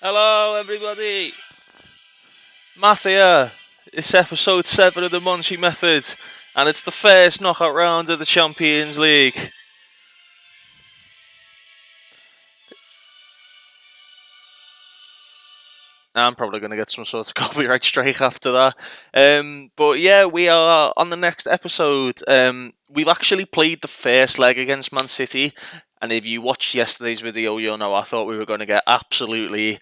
Hello, everybody. Matt here. It's episode 7 of the Monchi Method, and it's the first knockout round of the Champions League. I'm probably going to get some sort of copyright strike after that. But yeah, we are on the next episode. We've actually played the first leg against Man City, and if you watched yesterday's video, you'll know I thought we were going to get absolutely,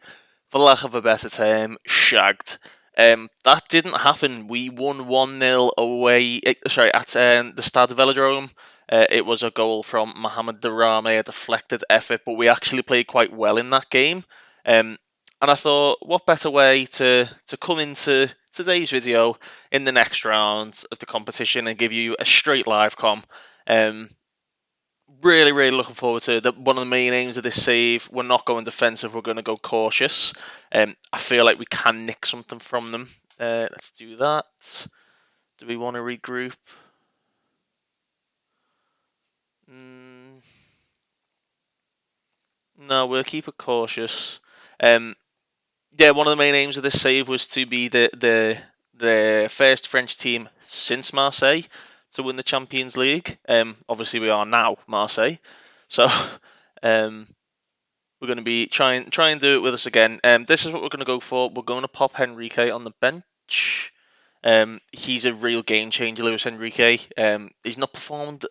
for lack of a better term, shagged. That didn't happen. We won 1-0 away, at the Stade Velodrome. It was a goal from Mohamed Darame, a deflected effort, but we actually played quite well in that game. Um, and I thought, what better way to come into today's video in the next round of the competition and give you a straight live com. Um, really looking forward to that. One of the main aims of this save, we're not going defensive, we're going to go cautious. I feel like we can nick something from them. Let's do that. Do we want to regroup? Mm, no, we'll keep it cautious. Um, yeah, one of the main aims of this save was to be the first French team since Marseille to win the Champions League. Obviously, we are now Marseille, so um, we're going to be try and do it with us again. This is what we're going to go for. We're going to pop Henrique on the bench. He's a real game changer, Luis Henrique. He's not performed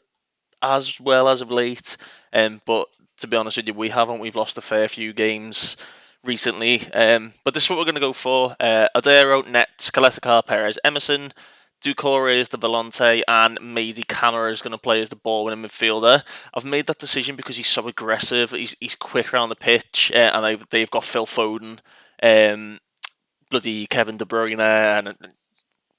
as well as of late. But to be honest with you, we haven't. We've lost a fair few games recently. But this is what we're going to go for. Adero, Nets, Caleta Perez, Emerson, Ducore is the Volante, and Mady Camara is going to play as the ball-winning midfielder. I've made that decision because he's so aggressive. He's quick around the pitch, and they've got Phil Foden, bloody Kevin De Bruyne, and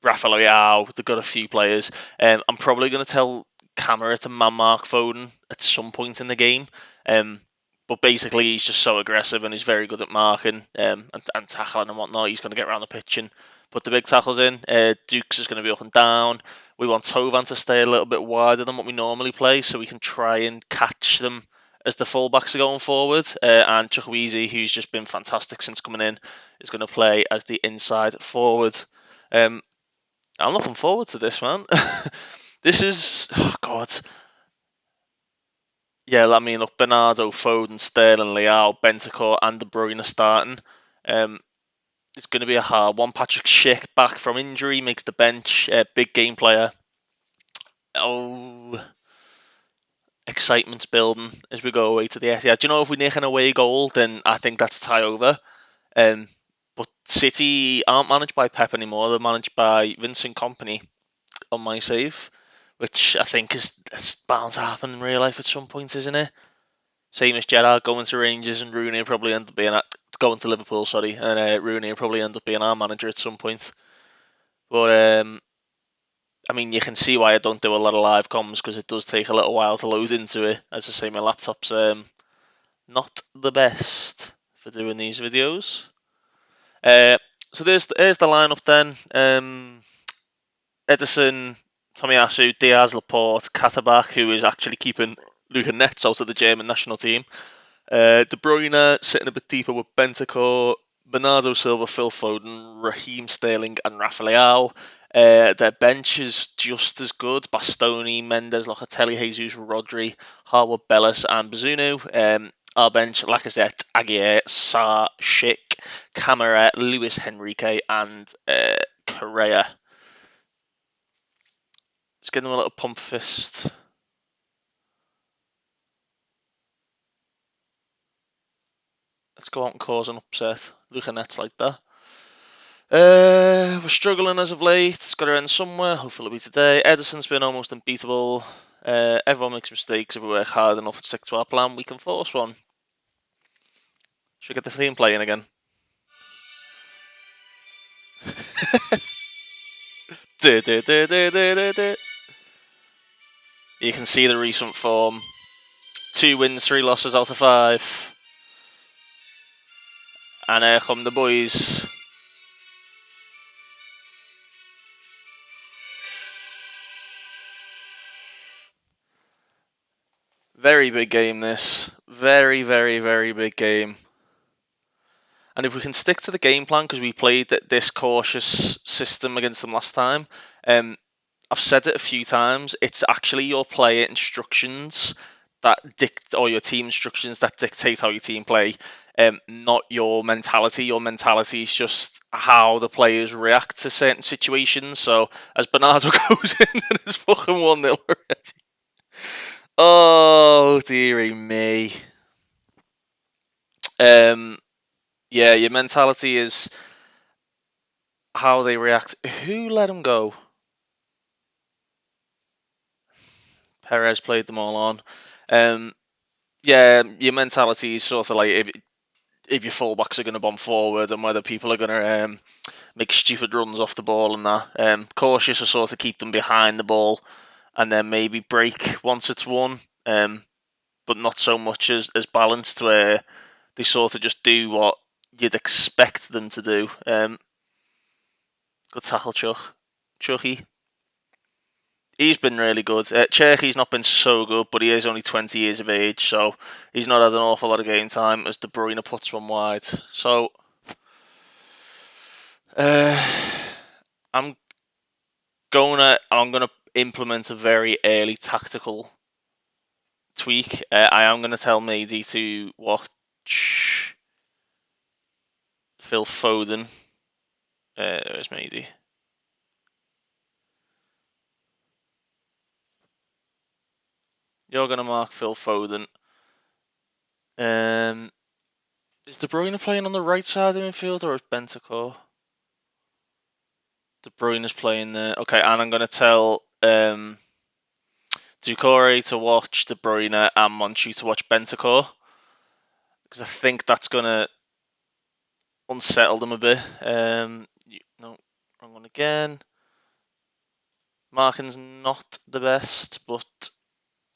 Rafael Leao. They've got a few players. I'm probably going to tell Camera to man mark Foden at some point in the game. Um, but basically, he's just so aggressive and he's very good at marking and tackling and whatnot. He's going to get around the pitch and put the big tackles in. Dukes is going to be up and down. We want Tovan to stay a little bit wider than what we normally play so we can try and catch them as the fullbacks are going forward. And Chukwueze, who's just been fantastic since coming in, is going to play as the inside forward. Um, I'm looking forward to this, man. This is, oh God. Yeah, I mean, look, Bernardo, Foden, Sterling, Leao, Bentancur, and De Bruyne are starting. Um, it's going to be a hard one. Patrick Schick back from injury makes the bench. Big game player. Oh, excitement's building as we go away to the Etihad. Do you know, if we nick an away goal, then I think that's tie over. Um, but City aren't managed by Pep anymore. They're managed by Vincent Company on my save, which I think is bound to happen in real life at some point, isn't it? Same as Gerrard going to Rangers and Rooney will probably end up being going to Liverpool, sorry, and Rooney will probably end up being our manager at some point. But I mean, you can see why I don't do a lot of live comms because it does take a little while to load into it. As I say, my laptop's not the best for doing these videos. Uh, so there's the lineup then. Edison, Tomiyasu, Diaz, Laporte, Katterbach, who is actually keeping Luca Nets out of the German national team. De Bruyne sitting a bit deeper with Bentancur, Bernardo Silva, Phil Foden, Raheem Sterling, and Rafael. Their bench is just as good. Bastoni, Mendes, Locatelli, Jesus, Rodri, Harwood, Bellis, and Bazunu. Our bench, Lacazette, Aguirre, Sarr, Schick, Camara, Luis Henrique, and Correa. Just give them a little pump fist. Let's go out and cause an upset. Luca Nets like that. We're struggling as of late. It's got to end somewhere. Hopefully it'll be today. Edison's been almost unbeatable. Everyone makes mistakes. If we work hard enough to stick to our plan, we can force one. Should we get the team playing again? You can see the recent form. 2 wins, 3 losses out of 5. And here come the boys. Very big game, this. Very big game. And if we can stick to the game plan, because we played this cautious system against them last time, I've said it a few times. It's actually your player instructions or your team instructions that dictate how your team play, not your mentality. Your mentality is just how the players react to certain situations. So as Bernardo goes in and it's fucking 1-0 already. Oh dearie me. Yeah, your mentality is how they react. Who let him go? Perez played them all on. Yeah, your mentality is sort of like if your fullbacks are going to bomb forward and whether people are going to make stupid runs off the ball and that. Cautious to sort of keep them behind the ball and then maybe break once it's won, but not so much as balanced where they sort of just do what you'd expect them to do. Good tackle, Chucky. He's been really good. Cherky's not been so good, but he is only 20 years of age, so he's not had an awful lot of game time as De Bruyne puts one wide. So, uh, I'm gonna implement a very early tactical tweak. I am gonna tell Mady to watch Phil Foden. Where's Mady? You're gonna mark Phil Foden. Is De Bruyne playing on the right side of the midfield or is Bentancur? De Bruyne is playing there. Okay, and I'm gonna tell Ducore to watch De Bruyne and Monchi to watch Bentancur because I think that's gonna unsettle them a bit. No, wrong one again. Marking's not the best, but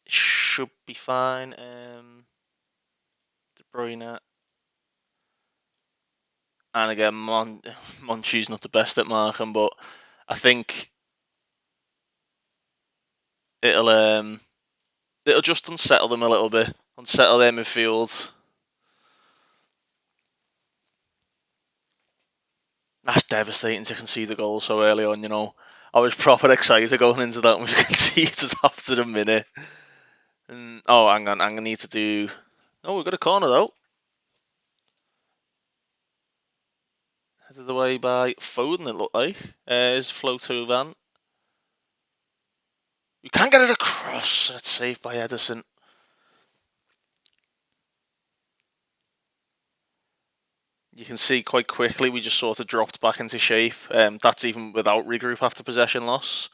it should be fine. De Bruyne. And again, Monchi's not the best at marking, but I think it'll just unsettle them a little bit, unsettle their midfield. That's devastating to concede the goal so early on. I was proper excited going into that, and we conceded after the minute. And hang on, I'm gonna need to do. Oh, we've got a corner though. Headed away by Foden, it looked like. Is Flotovan. We can't get it across. It's saved by Edison. You can see quite quickly we just sort of dropped back into shape. That's even without regroup after possession loss.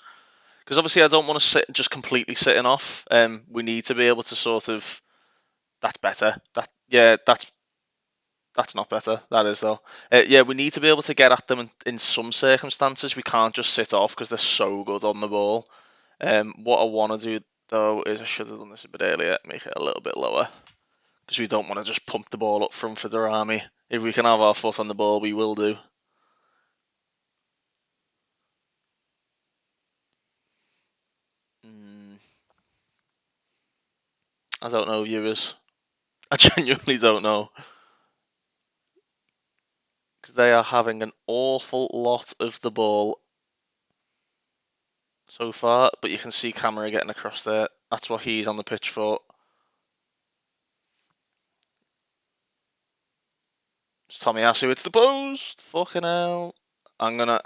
Because obviously I don't want to sit just completely sitting off. We need to be able to sort of. That's better. That's not better. That is though. Yeah, we need to be able to get at them in some circumstances. We can't just sit off because they're so good on the ball. What I want to do though is I should have done this a bit earlier. Make it a little bit lower because we don't want to just pump the ball up front for their army. If we can have our foot on the ball, we will do. I don't know, viewers. I genuinely don't know. Because they are having an awful lot of the ball so far, but you can see Camera getting across there. That's what he's on the pitch for. It's Tomiyasu, it's the post! Fucking hell. I'm gonna...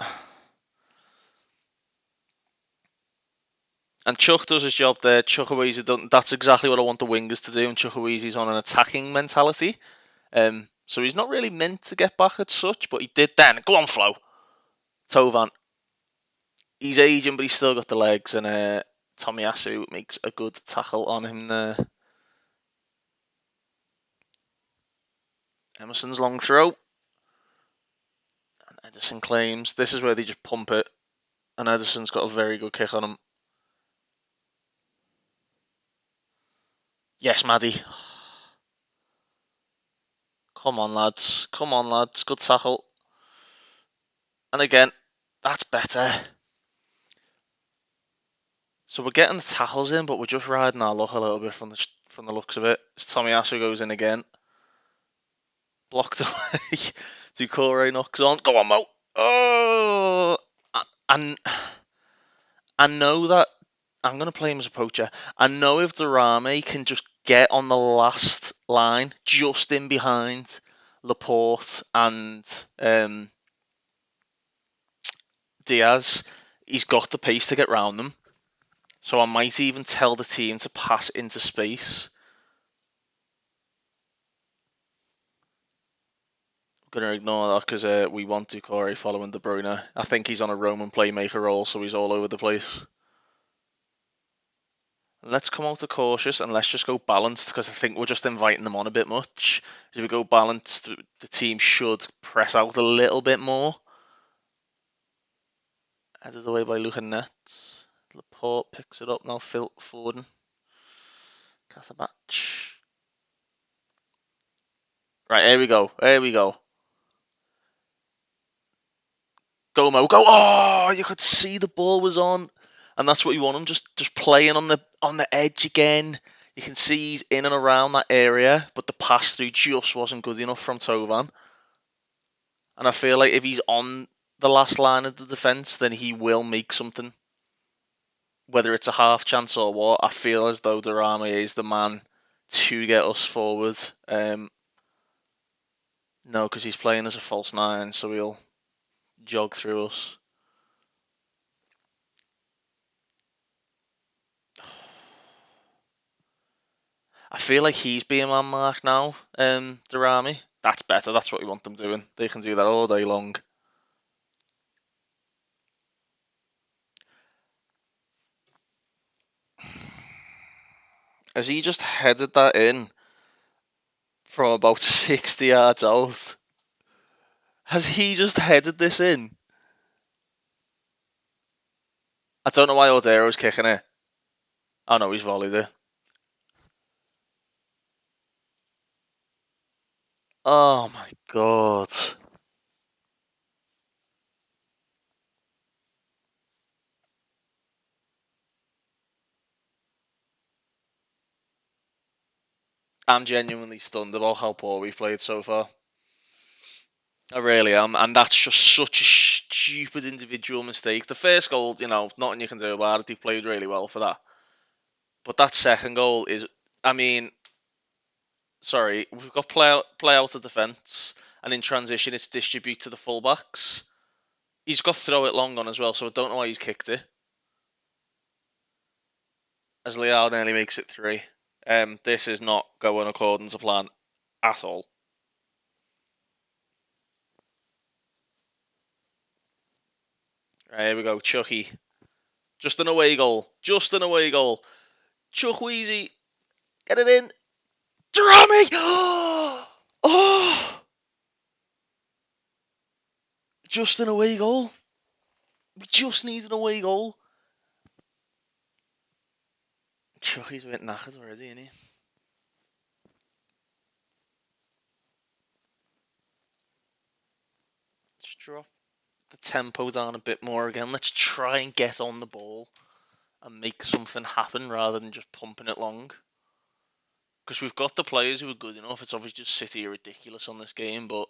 And Chuck does his job there. Chukwueze done. That's exactly what I want the wingers to do, and Chukwueze's on an attacking mentality. So he's not really meant to get back at such, but he did then. Go on, Flo. Tovan. He's aging, but he's still got the legs, and Tomiyasu makes a good tackle on him there. Emerson's long throw. And Edison claims. This is where they just pump it. And Edison's got a very good kick on him. Yes, Maddie. Come on, lads. Come on, lads. Good tackle. And again, that's better. So we're getting the tackles in, but we're just riding our luck a little bit from the looks of it. As Tomiyasu goes in again. Blocked away. Ducouré knocks on. Go on, Mo. Oh, and I know that I'm going to play him as a poacher. I know if Durame can just get on the last line, just in behind Laporte and Diaz, he's got the pace to get round them. So I might even tell the team to pass into space. I'm going to ignore that because we want Ducouré following De Bruyne. I think he's on a Roman playmaker role, so he's all over the place. Let's come out of cautious and let's just go balanced because I think we're just inviting them on a bit much. If we go balanced, the team should press out a little bit more. Headed away by Lucanet. Laporte picks it up now. Phil Foden. Cathabach. Right, here we go. Here we go. Go Mo, go! Oh, you could see the ball was on, and that's what you want him just playing on the edge again. You can see he's in and around that area, but the pass through just wasn't good enough from Tovan. And I feel like if he's on the last line of the defence, then he will make something. Whether it's a half chance or what, I feel as though Durame is the man to get us forward. No, because he's playing as a false nine, so he'll jog through us. I feel like he's being man marked now, Durami. That's better. That's what we want them doing. They can do that all day long. Has he just headed that in from about 60 yards out? Has he just headed this in? I don't know why Odeiro's kicking it. Oh no, he's volleyed it. Oh my god. I'm genuinely stunned about how poor we've played so far. I really am, and that's just such a stupid individual mistake. The first goal, nothing you can do about it. They played really well for that. But that second goal is, I mean, sorry, we've got play out of defence, and in transition, it's distribute to the fullbacks. He's got throw it long on as well, so I don't know why he's kicked it. As Leao nearly makes it 3. This is not going according to plan at all. Right, here we go, Chucky. Just an away goal. Just an away goal. Chuck Wheezy. Get it in. Durami! Oh! Just an away goal. We just need an away goal. Chucky's a bit knackered already, isn't he? Let's drop the tempo down a bit more again. Let's try and get on the ball and make something happen rather than just pumping it long. Because we've got the players who are good enough. It's obviously just City are ridiculous on this game, but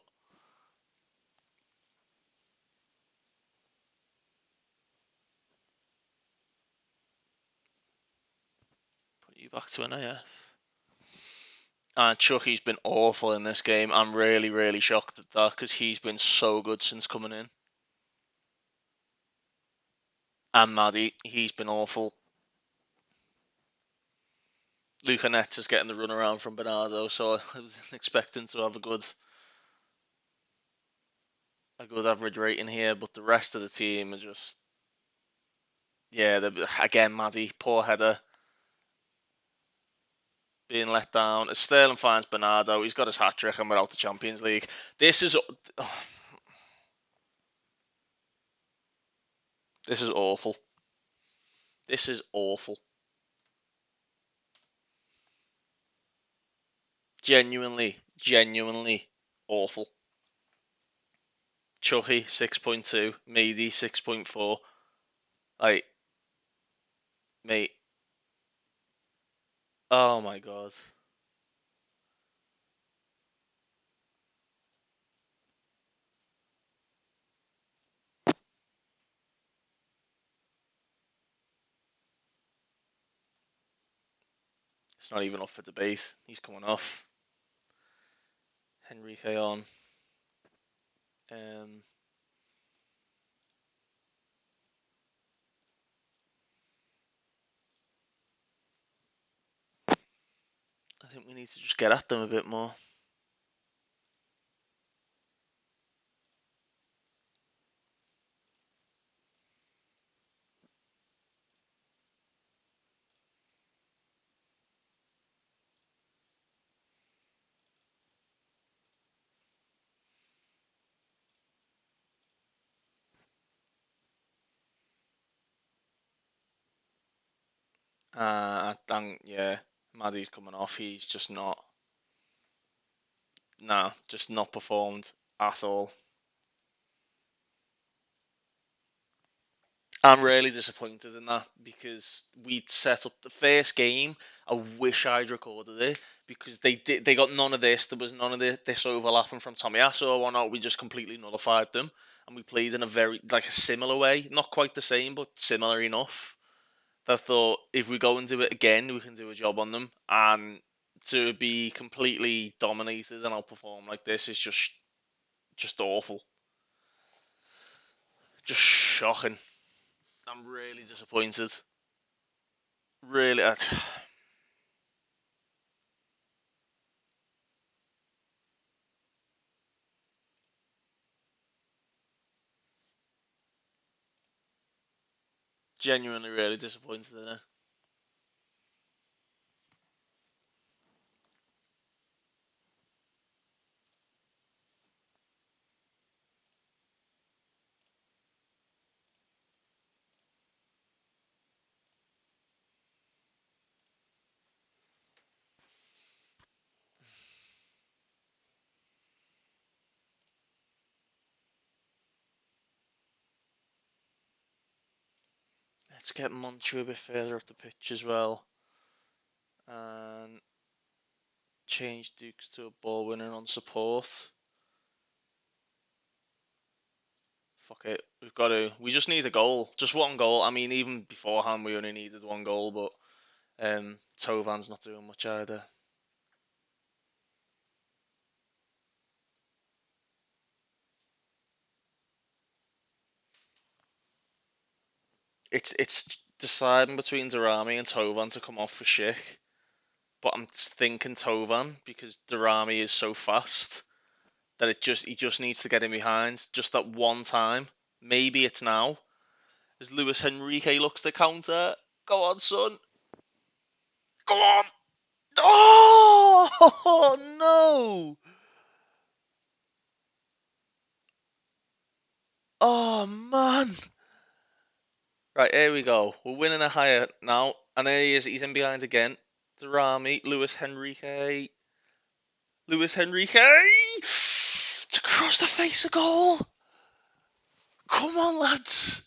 put you back to an AF. And Chucky's been awful in this game. I'm really, really shocked at that because he's been so good since coming in. And Maddie, he's been awful. Luca Nets is getting the run around from Bernardo, so I was expecting to have a good average rating here, but the rest of the team are just, yeah, again, Maddie, poor header, being let down. As Sterling finds Bernardo, he's got his hat trick and we're out the Champions League. This is this is awful. This is awful. Genuinely awful. Chucky 6.2, Mady 6.4. Like, mate, oh my god. It's not even up for debate. He's coming off. Henrique on. Um, I think we need to just get at them a bit more. I think, yeah, Maddie's coming off. He's just not, nah, just not performed at all. I'm really disappointed in that because we'd set up the first game. I wish I'd recorded it because they got none of this. There was none of this overlapping from Tomiyasu or whatnot. We just completely nullified them, and we played in a very like a similar way, not quite the same, but similar enough. That I thought if we go and do it again, we can do a job on them, and to be completely dominated and outperform like this is just awful, just shocking. I'm really disappointed. Really, genuinely really disappointed in it. Let's get Monchi a bit further up the pitch as well, and change Dukes to a ball winner on support. Fuck it, we've got to. We just need a goal, just one goal. I mean, even beforehand, we only needed one goal, but Tovan's not doing much either. It's deciding between Darami and Tovan to come off for Schick, but I'm thinking Tovan because Darami is so fast that he just needs to get in behind just that one time. Maybe it's now. As Luis Henrique looks to counter. Go on, son. Go on. Oh no! Oh man! Right, here we go. We're winning a higher now, and there he is. He's in behind again. Darami, Luis Henrique. Luis Henrique! It's across the face of goal! Come on, lads!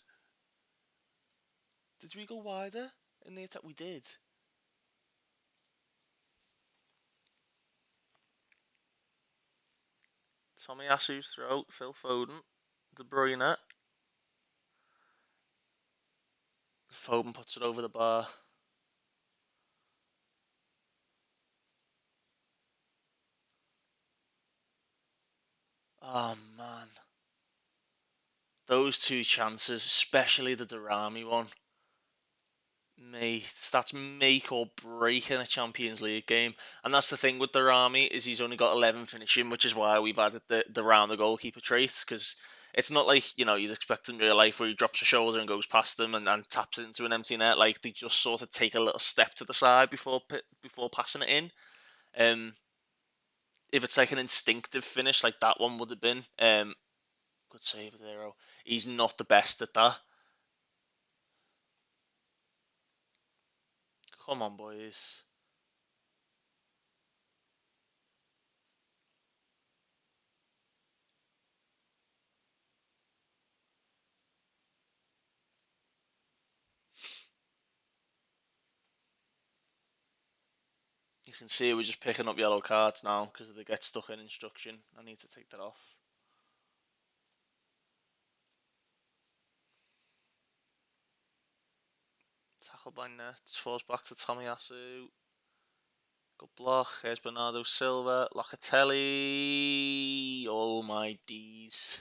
Did we go wider in the attack? We did. Tomiyasu's throw, Phil Foden, De Bruyne. Foden puts it over the bar. Oh man. Those two chances, especially the Darami one, mate, that's make or break in a Champions League game. And that's the thing with Darami is he's only got 11 finishing, which is why we've added the round the goalkeeper traits because it's not like you'd expect in real life where he drops a shoulder and goes past them and taps it into an empty net. Like they just sort of take a little step to the side before passing it in. Um, if it's like an instinctive finish like that one would have been, good save there. He's not the best at that. Come on, boys. You can see we're just picking up yellow cards now because of the get stuck in instruction. I need to take that off. Tackle by Nets, falls back to Tomiyasu. Good block. Here's Bernardo Silva. Locatelli. Oh my D's.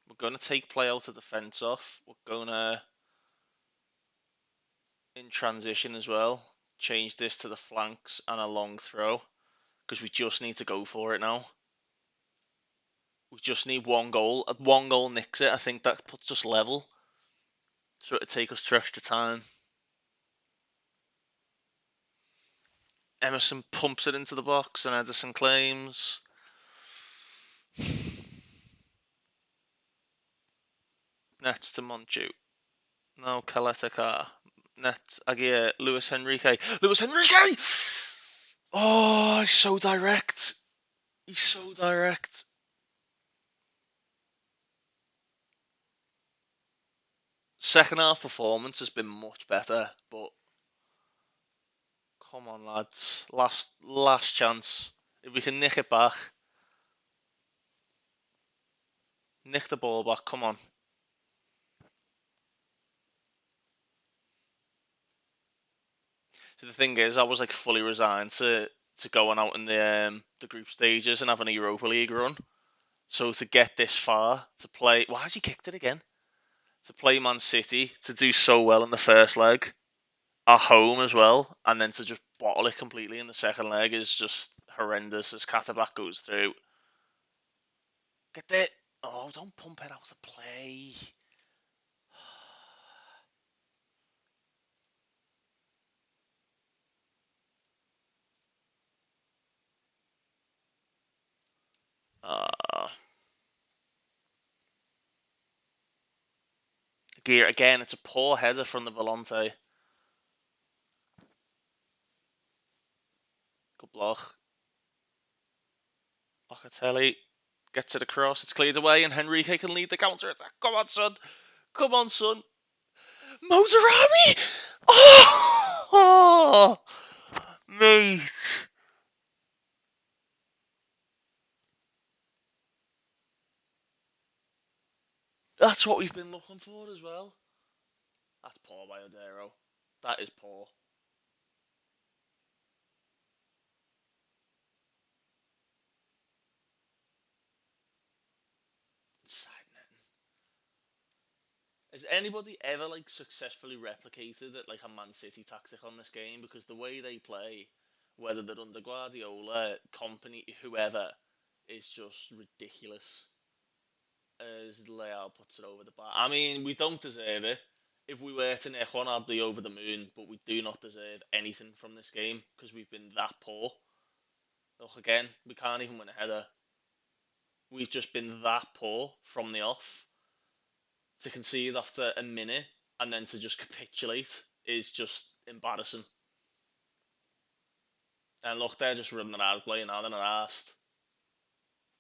We're gonna take play out of defence off. We're gonna in transition as well. Change this to the flanks and a long throw because we just need to go for it now. We just need one goal. One goal nicks it. I think that puts us level. So it'll take us to extra time. Emerson pumps it into the box and Edison claims. Nets to Monchi. No, Kaletaka. Net Aguirre. Luis Henrique. Luis Henrique! Oh, he's so direct. He's so direct. Second half performance has been much better, but come on, lads. Last chance. If we can nick it back, nick the ball back. Come on. So the thing is, I was like fully resigned to going out in the group stages and having a Europa League run. So to get this far, to play, why has he kicked it again? To play Man City, to do so well in the first leg, at home as well, and then to just bottle it completely in the second leg is just horrendous as Kataback goes through. Get it! Oh, don't pump it out of play. Uh, Gear again, it's a poor header from the Volante. Good block. Locatelli gets it across, it's cleared away, and Henrique can lead the counter attack. Come on, son. Come on, son. Mozarabi! Oh, mate. That's what we've been looking for as well. That's poor by Odero. That is poor. Side netting. Has anybody ever like successfully replicated it like a Man City tactic on this game? Because the way they play, whether they're under Guardiola, company, whoever, is just ridiculous. As Leao puts it over the bar. I mean, we don't deserve it. If we were to nick one, I'd be over the moon. But we do not deserve anything from this game because we've been that poor. Look again, we can't even win a header. We've just been that poor from the off. To concede after a minute and then to just capitulate is just embarrassing. And look, they're just running an out play now. They're not asked.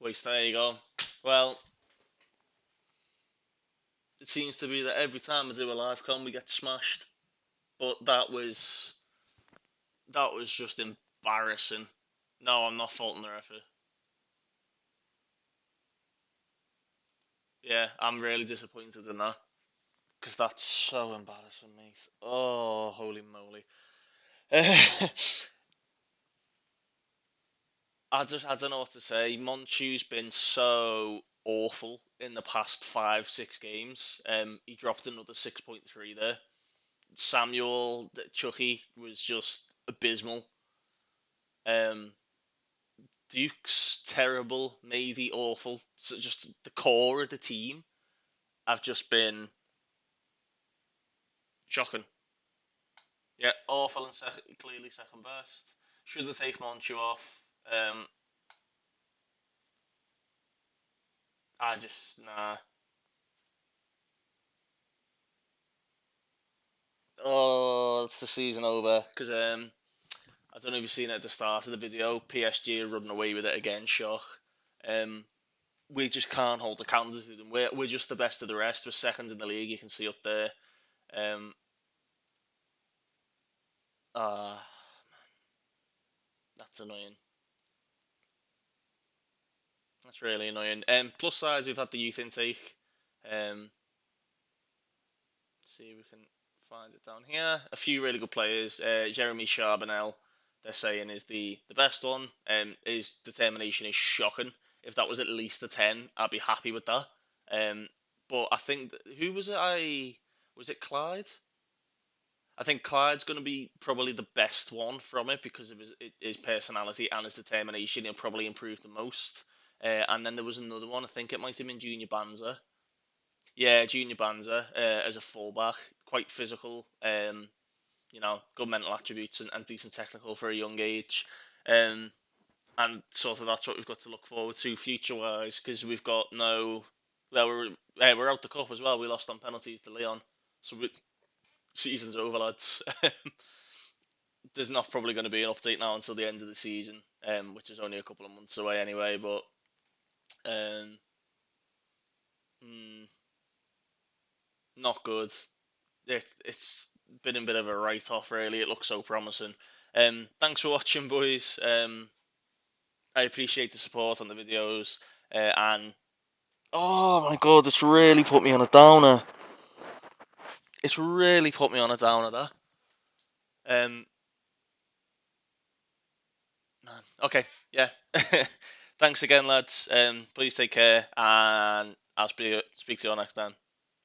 Waste. There you go. Well, it seems to be that every time I do a live con, we get smashed. But that was just embarrassing. No, I'm not faulting their effort. Yeah, I'm really disappointed in that because that's so embarrassing, mate. Oh, holy moly! I don't know what to say. Monchi's been so awful in the past 5-6 games. He dropped another 6.3 there. Samuel Chucky was just abysmal. Um, Duke's terrible, Mady awful. So just the core of the team have just been shocking. Yeah, awful and clearly second best. Should have taken Monchi off. Um, I just nah. Oh, it's the season over because I don't know if you've seen it at the start of the video. PSG are running away with it again. Shock. Um, we just can't hold the candles to them. We're just the best of the rest. We're second in the league. You can see up there. Um, uh, that's annoying. That's really annoying. Plus sides, we've had the youth intake. Um, see if we can find it down here. A few really good players. Jeremy Charbonnel, they're saying, is the best one. His determination is shocking. If that was at least a 10, I'd be happy with that. But I think who was it? Was it Clyde? I think Clyde's going to be probably the best one from it because of his personality and his determination. He'll probably improve the most. And then there was another one. I think it might have been Junior Banza. Yeah, Junior Banza as a fullback, quite physical. Good mental attributes and decent technical for a young age. Um, and sort of that's what we've got to look forward to future wise because we've got no. Well, we're out the cup as well. We lost on penalties to Leon, so season's over, lads. There's not probably going to be an update now until the end of the season, which is only a couple of months away anyway. But um, mm, not good. It's been a bit of a write off, really. It looks so promising. Thanks for watching, boys. I appreciate the support on the videos, and oh my god, it's really put me on a downer. It's really put me on a downer. That. Um, Man. Okay, yeah. Thanks again, lads. Please take care, and I'll speak to you all next time.